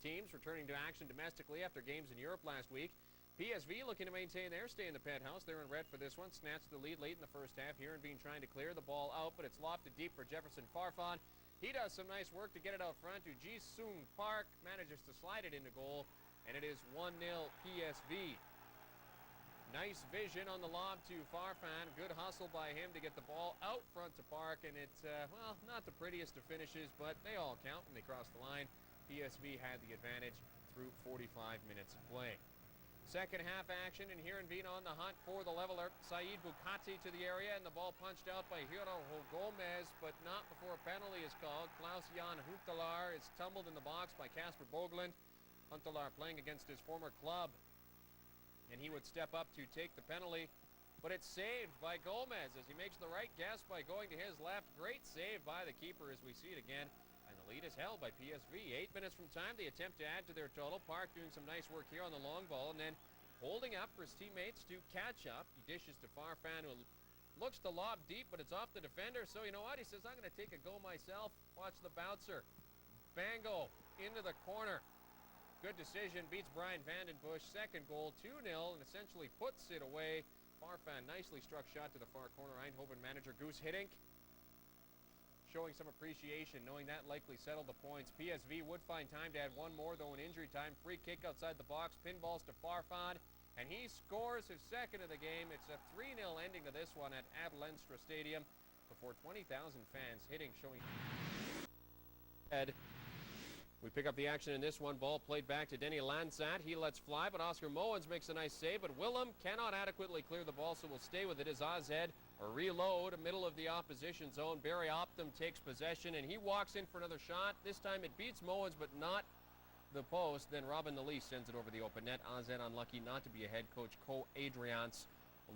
teams returning to action domestically after games in Europe last week. PSV looking to maintain their stay in the penthouse. They're in red for this one. Snatched the lead late in the first half. Heerenveen trying to clear the ball out, but it's lofted deep for Jefferson Farfan. He does some nice work to get it out front to Ji-Sung Park. Manages to slide it into goal, and it is 1-0 PSV. Nice vision on the lob to Farfan. Good hustle by him to get the ball out front to Park, and it's, well, not the prettiest of finishes, but they all count when they cross the line. PSV had the advantage through 45 minutes of play. Second half action, and Heerenveen on the hunt for the leveler. Saeed Bukati to the area, and the ball punched out by Hiro Gomez, but not before a penalty is called. Klaus-Jan Huntelaar is tumbled in the box by Casper Boglund. Huntelaar playing against his former club, and he would step up to take the penalty, but it's saved by Gomez as he makes the right guess by going to his left. Great save by the keeper as we see it again, and the lead is held by PSV. 8 minutes from time, they attempt to add to their total. Park doing some nice work here on the long ball, and then holding up for his teammates to catch up. He dishes to Farfan, who looks to lob deep, but it's off the defender, so you know what? He says, I'm going to take a go myself. Watch the bouncer. Bango into the corner. Good decision, beats Brian Vandenbush. Second goal, 2-0, and essentially puts it away. Farfan, nicely struck shot to the far corner. Eindhoven manager Goose Hiddink showing some appreciation, knowing that likely settled the points. PSV would find time to add one more, though, in injury time. Free kick outside the box, pinballs to Farfan, and he scores his second of the game. It's a 3-0 ending to this one at Lenstra Stadium before 20,000 fans. Hiddink showing head. We pick up the action in this one. Ball played back to Denny Lansat. He lets fly, but Oscar Moens makes a nice save. But Willem cannot adequately clear the ball, so we'll stay with it as Ozhead reload, middle of the opposition zone. Barry Optum takes possession, and he walks in for another shot. This time it beats Moens, but not the post. Then Robin Lee sends it over the open net. Ozhead unlucky not to be a head coach. Co-Adriance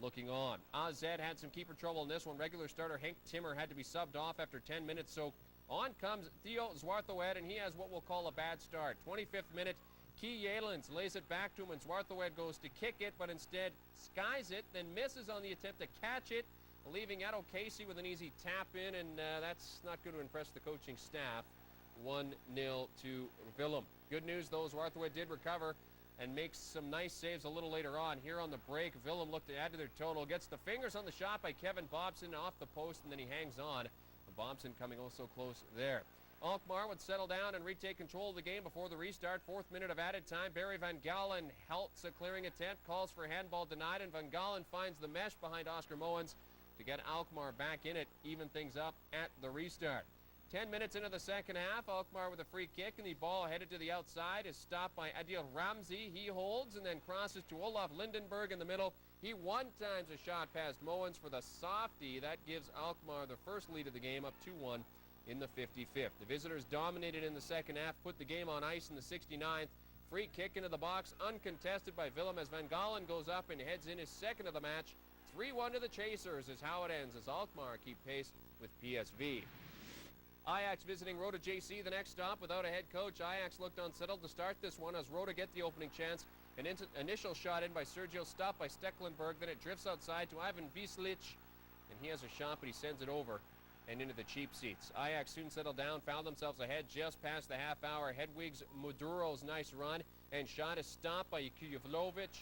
looking on. Ozhead had some keeper trouble in this one. Regular starter Henk Timmer had to be subbed off after 10 minutes, so on comes Theo Zwarthoed, and he has what we'll call a bad start. 25th minute, Key Yelens lays it back to him, and Zwarthoed goes to kick it, but instead skies it, then misses on the attempt to catch it, leaving Edo Casey with an easy tap in, and that's not going to impress the coaching staff. 1-0 to Willem. Good news, though, Zwarthoed did recover and makes some nice saves a little later on. Here on the break, Willem looked to add to their total. Gets the fingers on the shot by Kevin Bobson off the post, and then he hangs on. Bobson coming oh so close there. Alkmaar would settle down and retake control of the game before the restart. 4th minute of added time. Barry Van Galen halts a clearing attempt, calls for handball denied, and Van Galen finds the mesh behind Oscar Moens to get Alkmaar back in it, even things up at the restart. 10 minutes into the second half, Alkmaar with a free kick, and the ball headed to the outside is stopped by Adil Ramzi. He holds and then crosses to Olaf Lindenberg in the middle. He one-times a shot past Moens for the softie. That gives Alkmaar the first lead of the game, up 2-1 in the 55th. The visitors dominated in the second half, put the game on ice in the 69th. Free kick into the box, uncontested by Willem as Van Galen goes up and heads in his second of the match. 3-1 to the Chasers is how it ends as Alkmaar keep pace with PSV. Ajax visiting Roda JC, the next stop without a head coach. Ajax looked unsettled to start this one as Roda get the opening chance. An initial shot in by Sergio, stopped by Stecklenburg. Then it drifts outside to Ivan Vislic, and he has a shot, but he sends it over and into the cheap seats. Ajax soon settled down, found themselves ahead just past the half hour. Hedwig's Maduro's nice run, and shot is stopped by Jakubowicz.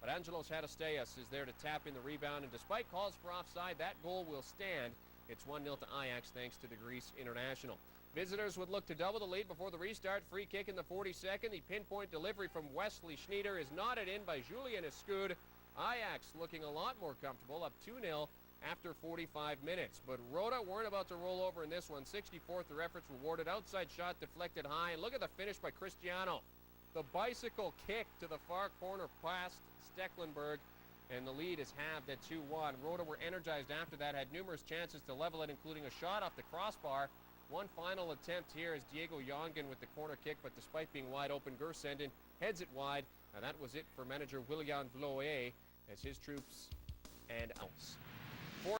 But Angelos Hadasteas is there to tap in the rebound, and despite calls for offside, that goal will stand. It's 1-0 to Ajax thanks to the Greece international. Visitors would look to double the lead before the restart. Free kick in the 42nd. The pinpoint delivery from Wesley Schneider is knotted in by Julien Escud. Ajax looking a lot more comfortable, up 2-0 after 45 minutes. But Roda weren't about to roll over in this one. 64th, their efforts rewarded. Outside shot deflected high. And look at the finish by Cristiano. The bicycle kick to the far corner past Stecklenburg. And the lead is halved at 2-1. Roda were energized after that, had numerous chances to level it, including a shot off the crossbar. One final attempt here is Diego Jongen with the corner kick, but despite being wide open, Gersenden heads it wide. Now that was it for manager William Vloé as his troops and outs.